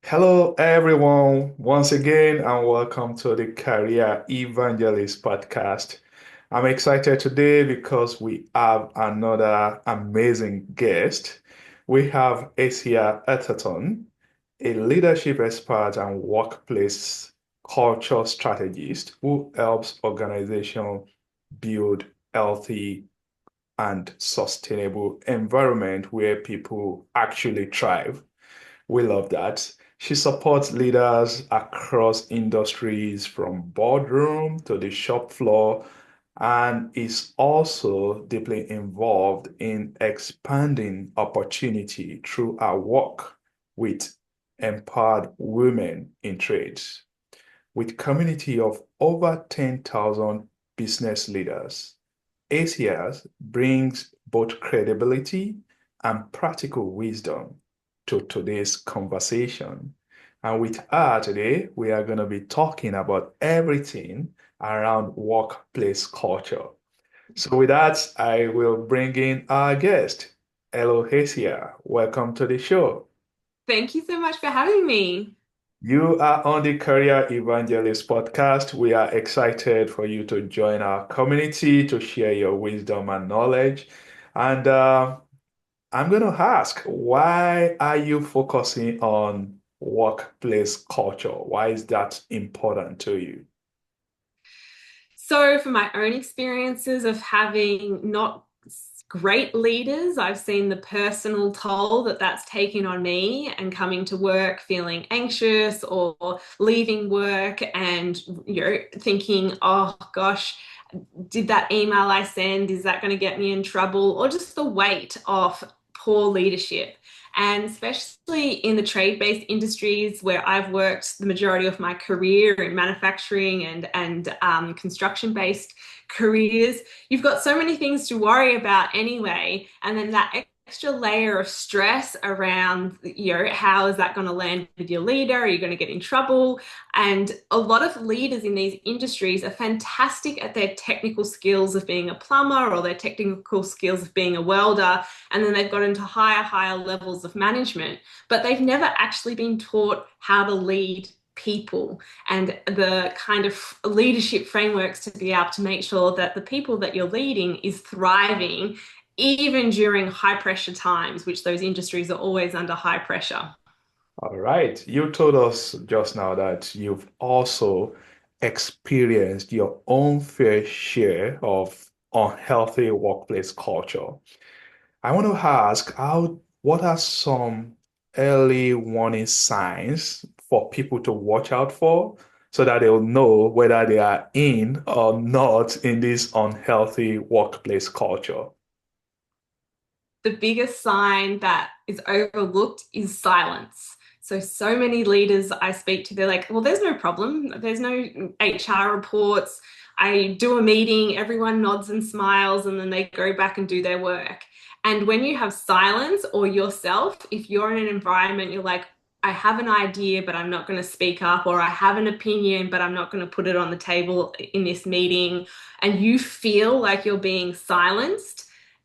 Hello, everyone, once again, and welcome to the Career Evangelist Podcast. I'm excited today because we have another amazing guest. We have Hacia Atherton, a leadership expert and workplace culture strategist who helps organizations build healthy and sustainable environment where people actually thrive. We love that. She supports leaders across industries from boardroom to the shop floor and is also deeply involved in expanding opportunity through her work with empowered women in trades. With community of over 10,000 business leaders, ACS brings both credibility and practical wisdom to today's conversation. And with her today, we are going to be talking about everything around workplace culture. So, with that, I will bring in our guest. Hello, Hacia. Welcome to the show. Thank you so much for having me. You are on the Career Evangelist Podcast. We are excited for you to join our community to share your wisdom and knowledge. And I'm going to ask, why are you focusing on workplace culture? Why is that important to you? So, for my own experiences of having not great leaders, I've seen the personal toll that that's taken on me and coming to work feeling anxious or leaving work and, thinking, oh gosh, did that email I send, is that going to get me in trouble? Or just the weight of poor leadership. And especially in the trade-based industries where I've worked the majority of my career in manufacturing and construction-based careers, you've got so many things to worry about anyway. And then that extra layer of stress around, how is that going to land with your leader? Are you going to get in trouble? And a lot of leaders in these industries are fantastic at their technical skills of being a plumber or their technical skills of being a welder. And then they've got into higher levels of management, but they've never actually been taught how to lead people and the kind of leadership frameworks to be able to make sure that the people that you're leading is thriving even during high pressure times, which those industries are always under high pressure. All right. You told us just now that you've also experienced your own fair share of unhealthy workplace culture. I want to ask what are some early warning signs for people to watch out for so that they'll know whether they are in or not in this unhealthy workplace culture? The biggest sign that is overlooked is silence. So many leaders I speak to, they're like, well, there's no problem. There's no HR reports. I do a meeting, everyone nods and smiles, and then they go back and do their work. And when you have silence or yourself, if you're in an environment, you're like, I have an idea, but I'm not going to speak up, or I have an opinion, but I'm not going to put it on the table in this meeting, and you feel like you're being silenced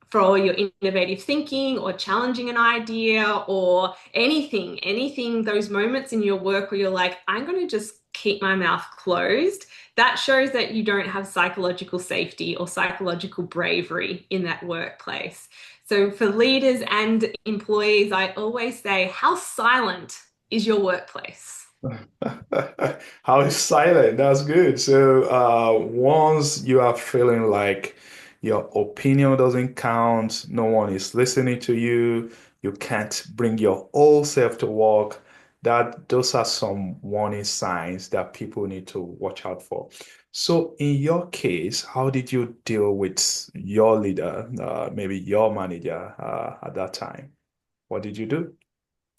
for your innovative thinking or challenging an idea or anything, those moments in your work where you're like, I'm going to just keep my mouth closed. That shows that you don't have psychological safety or psychological bravery in that workplace. So for leaders and employees, I always say, how silent is your workplace? How is silent? That's good. So, once you are feeling like your opinion doesn't count, no one is listening to you, you can't bring your whole self to work, that those are some warning signs that people need to watch out for. So, in your case, how did you deal with your leader, maybe your manager, at that time? What did you do?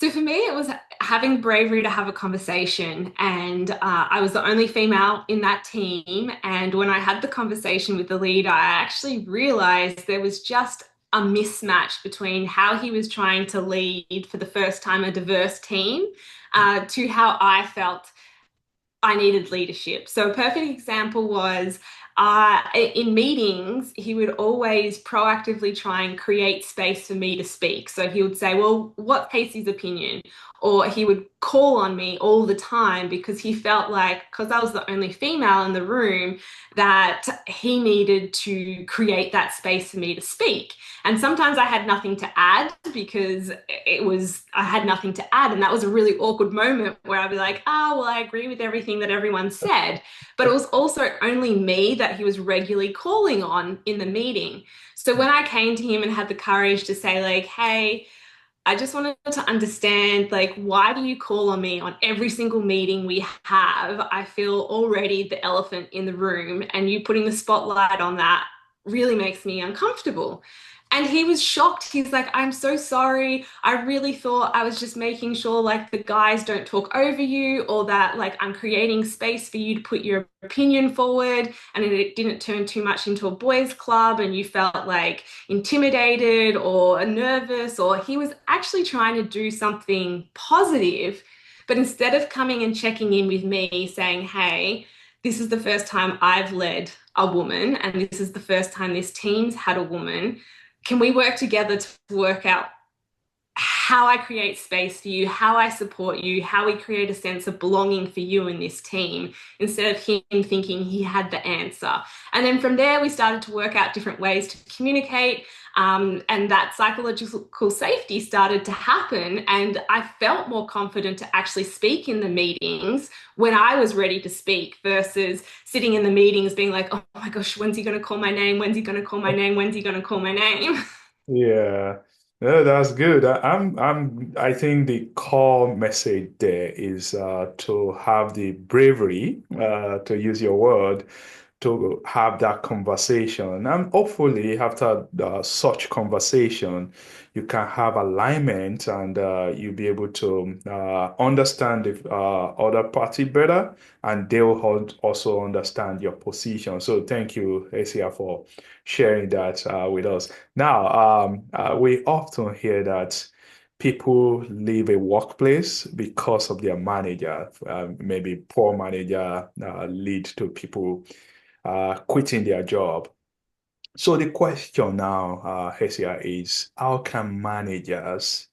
So for me, it was having bravery to have a conversation. And I was the only female in that team. And when I had the conversation with the leader, I actually realized there was just a mismatch between how he was trying to lead for the first time a diverse team to how I felt I needed leadership. So a perfect example was in meetings, he would always proactively try and create space for me to speak. So he would say, well, what's Casey's opinion? or he would call on me all the time because he felt like, because I was the only female in the room, that he needed to create that space for me to speak. And sometimes I had nothing to add because I had nothing to add. And that was a really awkward moment where I'd be like, oh, well, I agree with everything that everyone said. But it was also only me that he was regularly calling on in the meeting. So when I came to him and had the courage to say, like, hey, I just wanted to understand, like, why do you call on me on every single meeting we have? I feel already the elephant in the room, and you putting the spotlight on that really makes me uncomfortable. And he was shocked. He's like, I'm so sorry. I really thought I was just making sure, like, the guys don't talk over you, or that, like, I'm creating space for you to put your opinion forward, and it didn't turn too much into a boys' club, and you felt like intimidated or nervous, or he was actually trying to do something positive. But instead of coming and checking in with me saying, hey, this is the first time I've led a woman, and this is the first time this team's had a woman. Can we work together to work out how I create space for you, how I support you, how we create a sense of belonging for you in this team, instead of him thinking he had the answer? And then from there, we started to work out different ways to communicate. And that psychological safety started to happen. And I felt more confident to actually speak in the meetings when I was ready to speak versus sitting in the meetings being like, oh my gosh, when's he going to call my name? When's he going to call my name? When's he going to call my name? Yeah, no, that's good. I think the core message there is to have the bravery, to use your word, to have that conversation. And hopefully, after such conversation, you can have alignment and you'll be able to understand the other party better, and they'll also understand your position. So, thank you, Asia, for sharing that with us. Now, we often hear that people leave a workplace because of their manager. Maybe poor manager lead to people quitting their job. So the question now, Hesia, is how can managers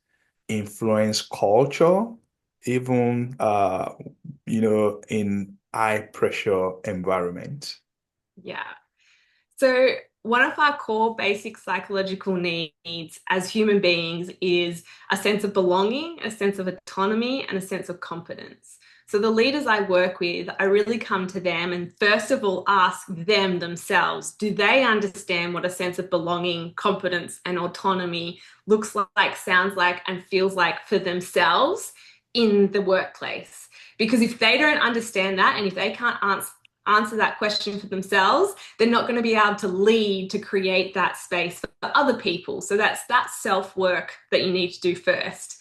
influence culture, even in high pressure environment? Yeah. So, one of our core basic psychological needs as human beings is a sense of belonging, a sense of autonomy, and a sense of competence. So, the leaders I work with, I really come to them and first of all ask them themselves, do they understand what a sense of belonging, competence, and autonomy looks like, sounds like, and feels like for themselves in the workplace? Because if they don't understand that, and if they can't answer that question for themselves, they're not going to be able to lead to create that space for other people. So that's that self-work that you need to do first.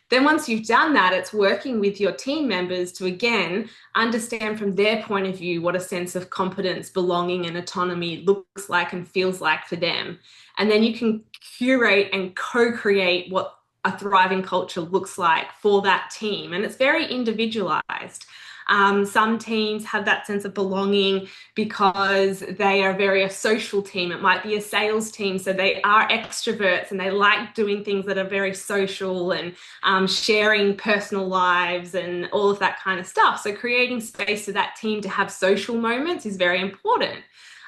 Then once you've done that, it's working with your team members to again understand from their point of view what a sense of competence, belonging, and autonomy looks like and feels like for them. And then you can curate and co-create what a thriving culture looks like for that team. And it's very individualized. Some teams have that sense of belonging because they are very a social team. It might be a sales team, so they are extroverts and they like doing things that are very social and sharing personal lives and all of that kind of stuff. So creating space for that team to have social moments is very important.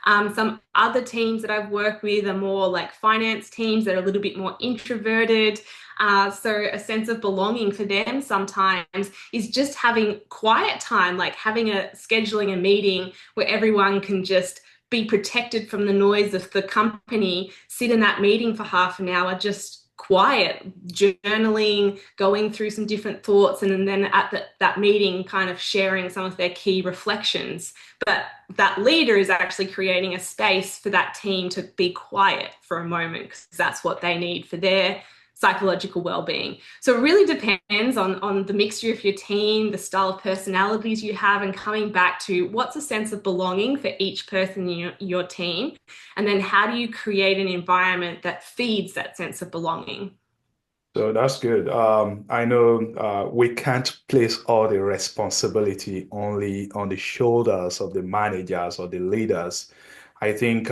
Some other teams that I've worked with are more like finance teams that are a little bit more introverted. So a sense of belonging for them sometimes is just having quiet time, like scheduling a meeting where everyone can just be protected from the noise of the company, sit in that meeting for half an hour, just quiet, journaling, going through some different thoughts, and then at that meeting kind of sharing some of their key reflections. But that leader is actually creating a space for that team to be quiet for a moment because that's what they need for their psychological well-being. So it really depends on the mixture of your team, the style of personalities you have, and coming back to what's a sense of belonging for each person in your team, and then how do you create an environment that feeds that sense of belonging. So that's good. I know we can't place all the responsibility only on the shoulders of the managers or the leaders. I think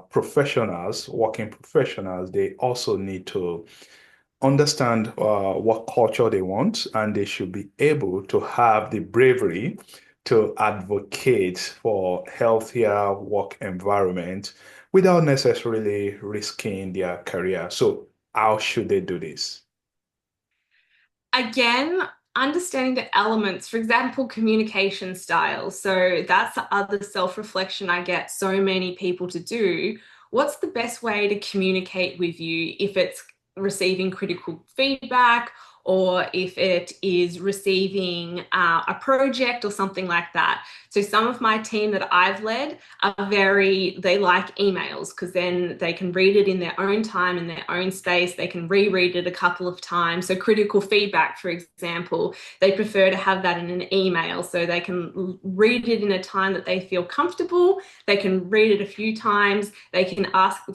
professionals, working professionals, they also need to understand what culture they want, and they should be able to have the bravery to advocate for healthier work environment without necessarily risking their career. So, how should they do this? Again, understanding the elements, for example, communication styles. So that's the other self-reflection I get so many people to do. What's the best way to communicate with you if it's receiving critical feedback or if it is receiving a project or something like that? So some of my team that I've led are they like emails because then they can read it in their own time, in their own space. They can reread it a couple of times. So critical feedback, for example, they prefer to have that in an email so they can read it in a time that they feel comfortable. They can read it a few times. They can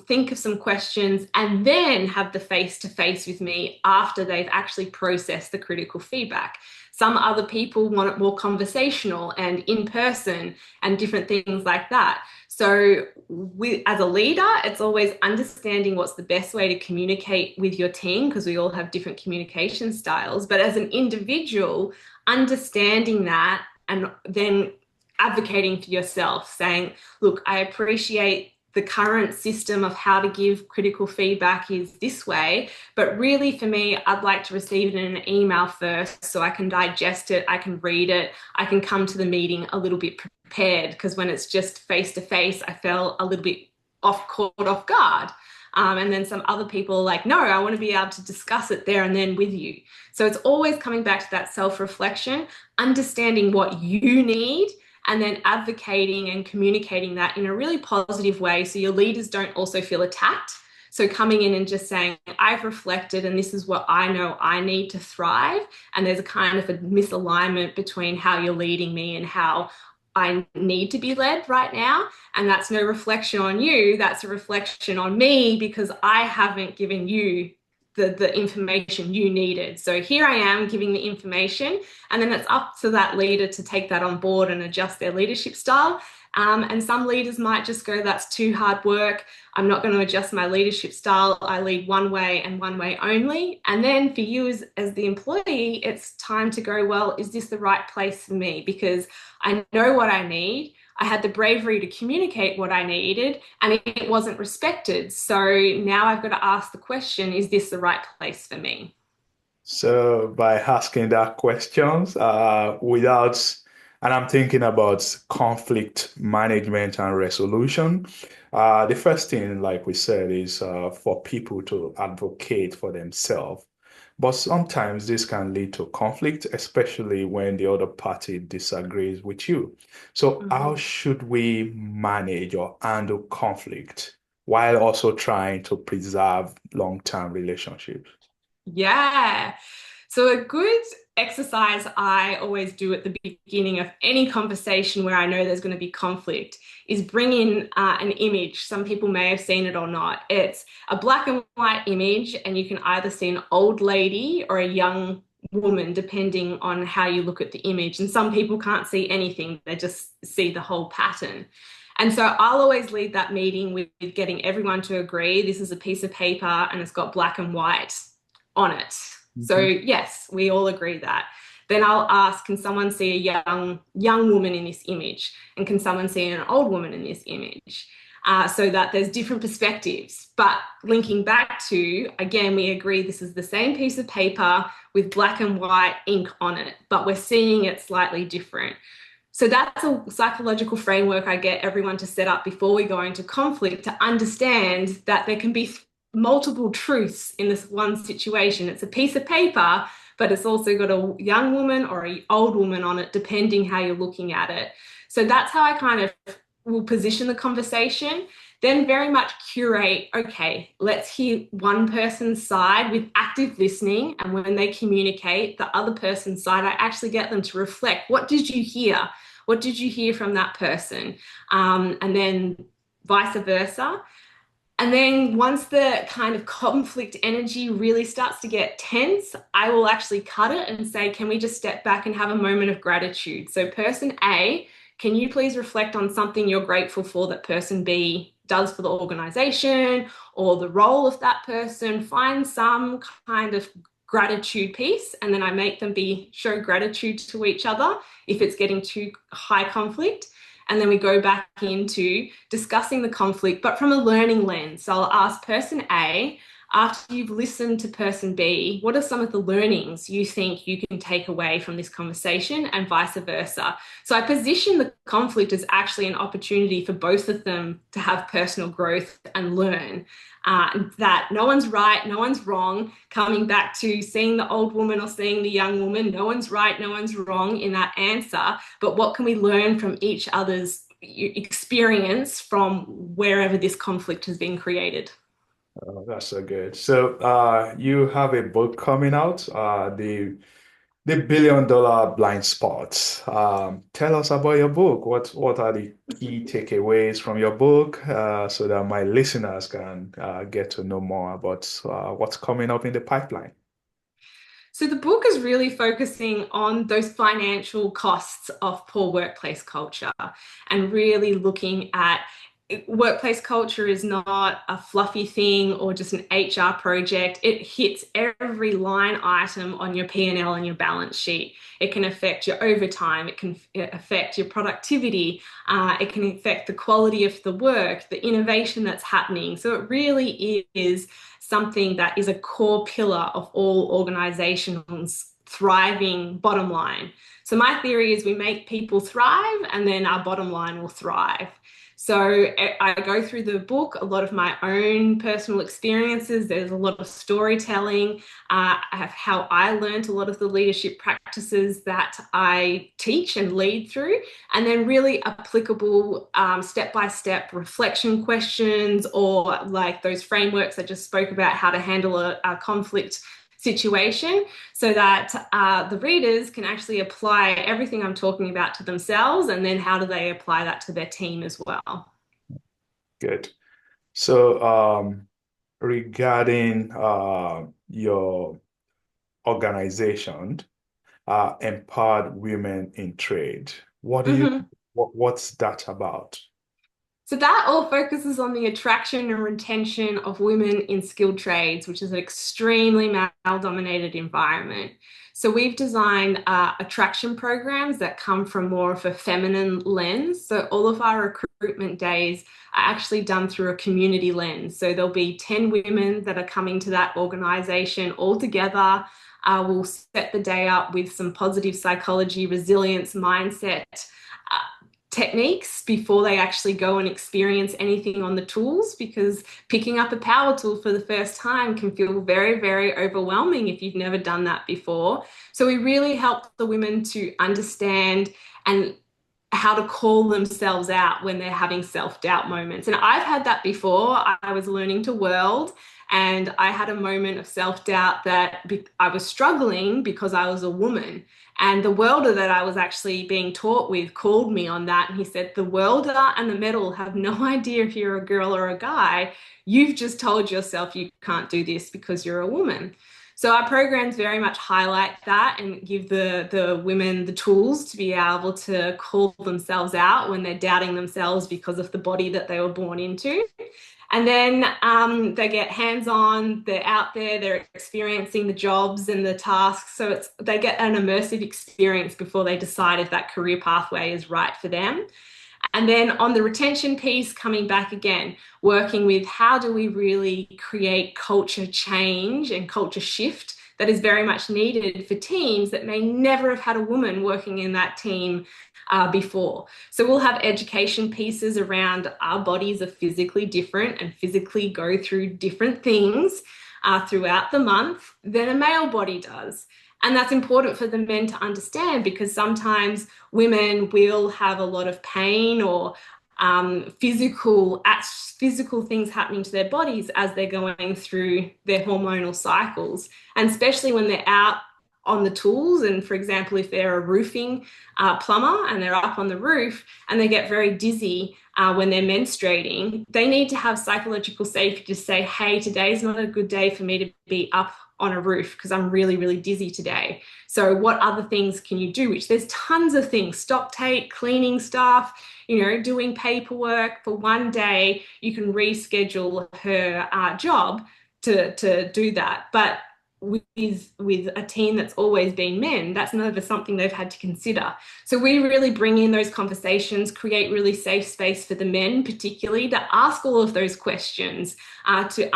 think of some questions and then have the face-to-face with me after they've actually processed the critical feedback. Some other people want it more conversational and in person and different things like that. So, as a leader, it's always understanding what's the best way to communicate with your team because we all have different communication styles. But as an individual, understanding that and then advocating for yourself, saying, look, I appreciate the current system of how to give critical feedback is this way, but really for me, I'd like to receive it in an email first so I can digest it, I can read it, I can come to the meeting a little bit prepared because when it's just face to face, I felt a little bit caught off guard. And then some other people are like, no, I want to be able to discuss it there and then with you. So it's always coming back to that self-reflection, understanding what you need and then advocating and communicating that in a really positive way so your leaders don't also feel attacked. So coming in and just saying, I've reflected and this is what I know I need to thrive. And there's a kind of a misalignment between how you're leading me and how I need to be led right now. And that's no reflection on you. That's a reflection on me because I haven't given you the information you needed. So here I am giving the information, and then it's up to that leader to take that on board and adjust their leadership style. And some leaders might just go, that's too hard work. I'm not going to adjust my leadership style. I lead one way and one way only. And then for you as the employee, it's time to go, well, is this the right place for me? Because I know what I need. I had the bravery to communicate what I needed and it wasn't respected. So now I've got to ask the question, is this the right place for me? So by asking that questions and I'm thinking about conflict management and resolution. The first thing, like we said, is for people to advocate for themselves. But sometimes this can lead to conflict, especially when the other party disagrees with you. So how Mhm. should we manage or handle conflict while also trying to preserve long-term relationships? Yeah. So, a good exercise I always do at the beginning of any conversation where I know there's going to be conflict is bring in an image. Some people may have seen it or not. It's a black and white image, and you can either see an old lady or a young woman, depending on how you look at the image. And some people can't see anything, they just see the whole pattern. And so I'll always lead that meeting with getting everyone to agree this is a piece of paper and it's got black and white on it. So Mhm. yes, we all agree that. Then I'll ask, can someone see a young woman in this image? And can someone see an old woman in this image? So that there's different perspectives. But linking back to, again, we agree this is the same piece of paper with black and white ink on it, but we're seeing it slightly different. So that's a psychological framework I get everyone to set up before we go into conflict to understand that there can be multiple truths in this one situation. It's a piece of paper, but it's also got a young woman or an old woman on it, depending how you're looking at it. So that's how I kind of will position the conversation. Then very much curate, okay, let's hear one person's side with active listening. And when they communicate the other person's side, I actually get them to reflect. What did you hear? What did you hear from that person? And then vice versa. And then once the kind of conflict energy really starts to get tense, I will actually cut it and say, can we just step back and have a moment of gratitude? So, person A, can you please reflect on something you're grateful for that person B does for the organization or the role of that person, find some kind of gratitude piece, and then I make them show gratitude to each other if it's getting too high conflict. And then we go back into discussing the conflict, but from a learning lens. So I'll ask person A, after you've listened to person B, what are some of the learnings you think you can take away from this conversation, and vice versa? So I position the conflict as actually an opportunity for both of them to have personal growth and learn. That no one's right, no one's wrong. Coming back to seeing the old woman or seeing the young woman, no one's right, no one's wrong in that answer. But what can we learn from each other's experience from wherever this conflict has been created? Oh, that's so good. So, you have a book coming out, the $1 billion Blind Spots. Tell us about your book. What are the key takeaways from your book, so that my listeners can get to know more about what's coming up in the pipeline? So the book is really focusing on those financial costs of poor workplace culture, and really looking at workplace culture is not a fluffy thing or just an HR project. It hits every line item on your P&L and your balance sheet. It can affect your overtime. It can affect your productivity. It can affect the quality of the work, the innovation that's happening. So it really is something that is a core pillar of all organizations' thriving bottom line. So my theory is we make people thrive, and then our bottom line will thrive. So I go through the book, a lot of my own personal experiences. There's a lot of storytelling, how I learned a lot of the leadership practices that I teach and lead through, and then really applicable step-by-step reflection questions, or like those frameworks I just spoke about, how to handle a conflict situation, so that the readers can actually apply everything I'm talking about to themselves, and then how do they apply that to their team as well. Good. So, regarding your organization, Empowered Women in Trade, Mhm. what's that about? So that all focuses on the attraction and retention of women in skilled trades, which is an extremely male-dominated environment. So we've designed attraction programs that come from more of a feminine lens. So all of our recruitment days are actually done through a community lens. So there'll be 10 women that are coming to that organization all together. We'll set the day up with some positive psychology, resilience, mindset techniques before they actually go and experience anything on the tools, because picking up a power tool for the first time can feel very, very overwhelming if you've never done that before. So we really help the women to understand and how to call themselves out when they're having self-doubt moments. And I've had that before. I was learning to world, and I had a moment of self-doubt that I was struggling because I was a woman. And the welder that I was actually being taught with called me on that. And he said, the welder and the metal have no idea if you're a girl or a guy. You've just told yourself you can't do this because you're a woman. So our programs very much highlight that and give the women the tools to be able to call themselves out when they're doubting themselves because of the body that they were born into. And then they get hands-on, they're out there, they're experiencing the jobs and the tasks. So they get an immersive experience before they decide if that career pathway is right for them. And then on the retention piece, coming back again, working with how do we really create culture change and culture shift that is very much needed for teams that may never have had a woman working in that team before. So we'll have education pieces around our bodies are physically different and physically go through different things throughout the month than a male body does. And that's important for the men to understand, because sometimes women will have a lot of pain or physical things happening to their bodies as they're going through their hormonal cycles. And especially when they're out on the tools, and for example, if they're a roofing plumber and they're up on the roof and they get very dizzy when they're menstruating, they need to have psychological safety to say, hey, today's not a good day for me to be up on a roof because I'm really, really dizzy today. So what other things can you do? Which there's tons of things, stock take, cleaning stuff, doing paperwork for one day. You can reschedule her job to do that. But with a team that's always been men, that's never something they've had to consider. So we really bring in those conversations, create really safe space for the men, particularly to ask all of those questions, to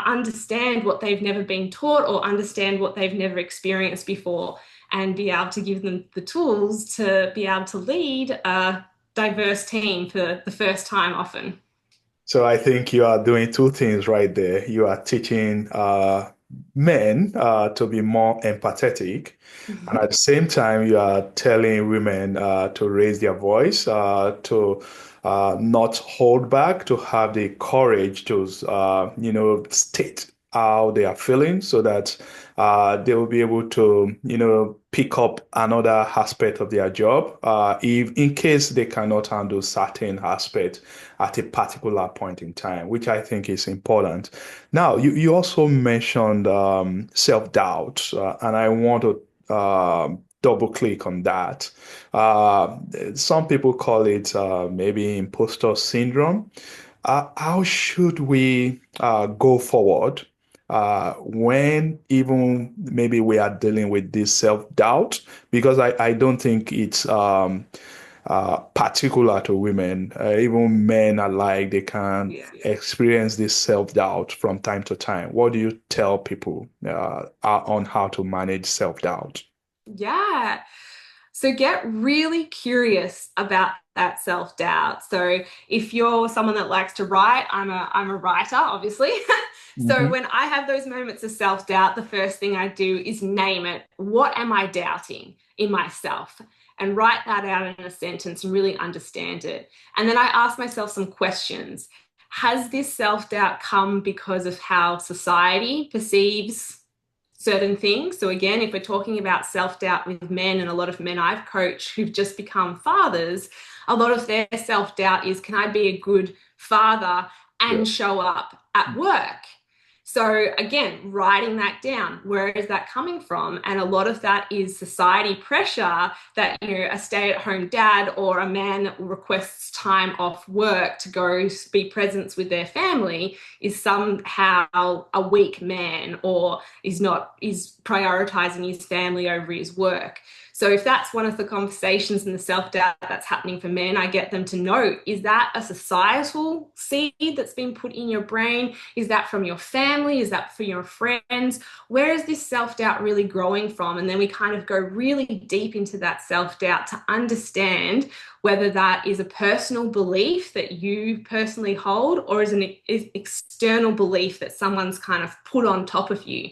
understand what they've never been taught or understand what they've never experienced before, and be able to give them the tools to be able to lead a diverse team for the first time often. So I think you are doing two things right there. You are teaching men to be more empathetic, and at the same time, you are telling women to raise their voice, to not hold back, to have the courage to, state how they are feeling, so that they will be able to, pick up another aspect of their job, if in case they cannot handle certain aspect at a particular point in time, which I think is important. Now, you also mentioned self-doubt, and I want to double click on that. Uh, some people call it maybe imposter syndrome. How should we go forward when even maybe we are dealing with this self-doubt? Because I don't think it's particular to women. Even men alike, they can experience this self-doubt from time to time. What do you tell people on how to manage self-doubt? Yeah. So get really curious about that self-doubt. So if you're someone that likes to write, I'm a writer, obviously. So Mhm. when I have those moments of self-doubt, the first thing I do is name it. What am I doubting in myself? And write that out in a sentence and really understand it. And then I ask myself some questions. Has this self-doubt come because of how society perceives certain things? So again, if we're talking about self-doubt with men, and a lot of men I've coached who've just become fathers, a lot of their self-doubt is, can I be a good father Yeah. and show up at work? So again, writing that down, where is that coming from? And a lot of that is society pressure that, a stay-at-home dad or a man that requests time off work to go be present with their family is somehow a weak man, or is prioritizing his family over his work. So if that's one of the conversations and the self-doubt that's happening for men, I get them to note, is that a societal seed that's been put in your brain? Is that from your family? Is that for your friends? Where is this self-doubt really growing from? And then we kind of go really deep into that self-doubt to understand whether that is a personal belief that you personally hold, or is an external belief that someone's kind of put on top of you.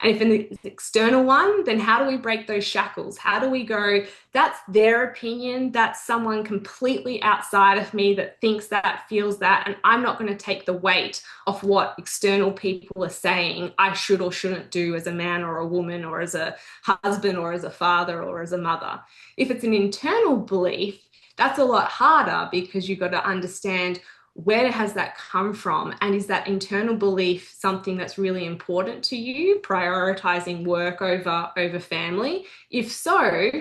And if an external one, then how do we break those shackles? How do we go, that's their opinion, that's someone completely outside of me that thinks that, feels that, and I'm not going to take the weight of what external people are saying I should or shouldn't do as a man or a woman, or as a husband, or as a father, or as a mother. If it's an internal belief, that's a lot harder, because you've got to understand, where has that come from? And is that internal belief something that's really important to you, prioritizing work over family? If so,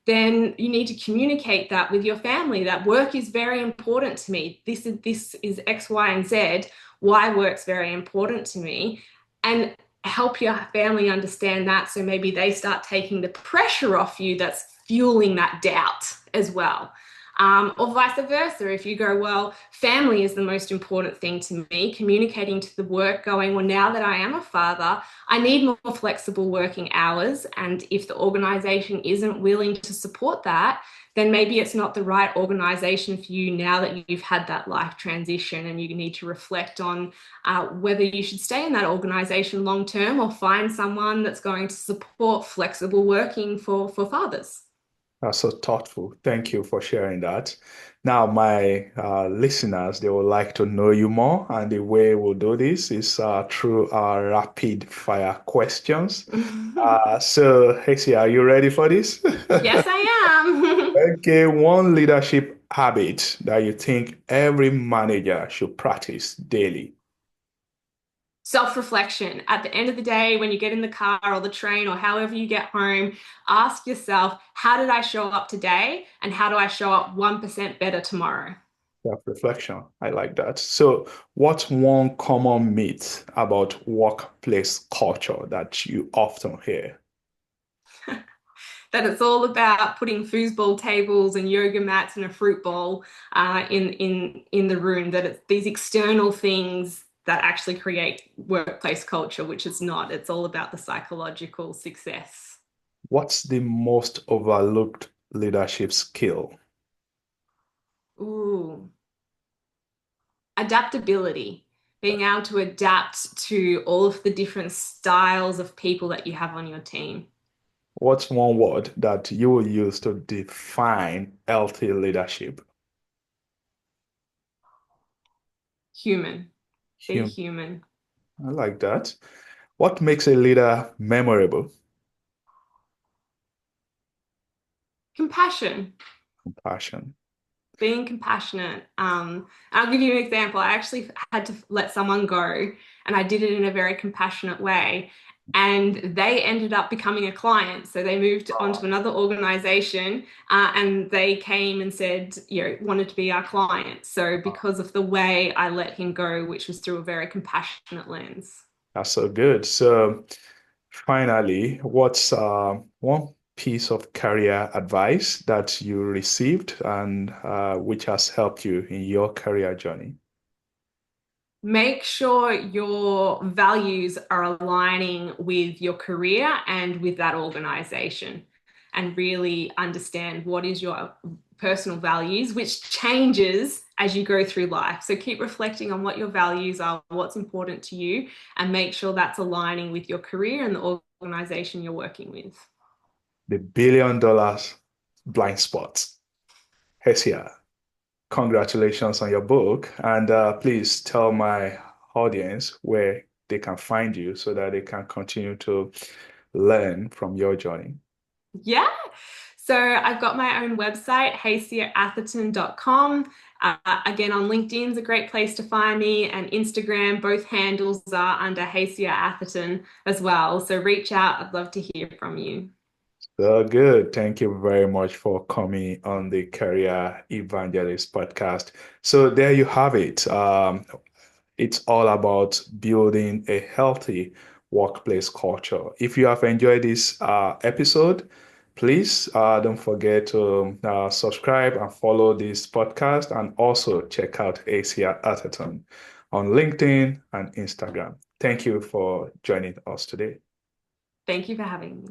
then you need to communicate that with your family, that work is very important to me. This is X, Y, and Z, why work's very important to me. And help your family understand that, so maybe they start taking the pressure off you that's fueling that doubt as well. Or vice versa, if you go, well, family is the most important thing to me, communicating to the work, going, well, now that I am a father, I need more flexible working hours. And if the organization isn't willing to support that, then maybe it's not the right organization for you now that you've had that life transition, and you need to reflect on whether you should stay in that organization long term, or find someone that's going to support flexible working for fathers. That's so thoughtful. Thank you for sharing that. Now, my listeners, they would like to know you more, and the way we'll do this is through our rapid fire questions. So, Hexie, are you ready for this? Yes, I am. Okay, one leadership habit that you think every manager should practice daily. Self-reflection. At the end of the day, when you get in the car or the train or however you get home, ask yourself, how did I show up today? And how do I show up 1% better tomorrow? Self-reflection. I like that. So, what's one common myth about workplace culture that you often hear? That it's all about putting foosball tables and yoga mats and a fruit bowl in the room. That it's these external things that actually create workplace culture, which is not. It's all about the psychological success. What's the most overlooked leadership skill? Ooh, adaptability. Being able to adapt to all of the different styles of people that you have on your team. What's one word that you will use to define healthy leadership? Human. Be Human. human. I like that. What makes a leader memorable? Compassion. Compassion. Being compassionate. I'll give you an example. I actually had to let someone go, and I did it in a very compassionate way. And they ended up becoming a client. So they moved on to another organization, and they came and said, wanted to be our client. So because of the way I let him go, which was through a very compassionate lens. That's so good. So, finally, what's one piece of career advice that you received and which has helped you in your career journey? Make sure your values are aligning with your career and with that organization, and really understand what is your personal values, which changes as you go through life. So keep reflecting on what your values are, what's important to you, and make sure that's aligning with your career and the organization you're working with. The $1 billion blind spot. Hesia, congratulations on your book. And please tell my audience where they can find you so that they can continue to learn from your journey. Yeah. So I've got my own website, haciaatherton.com. Again, on LinkedIn is a great place to find me, and Instagram, both handles are under Hacia Atherton as well. So reach out. I'd love to hear from you. So good. Thank you very much for coming on the Career Evangelist podcast. So there you have it. It's all about building a healthy workplace culture. If you have enjoyed this episode, please don't forget to subscribe and follow this podcast, and also check out Asia Atherton on LinkedIn and Instagram. Thank you for joining us today. Thank you for having me.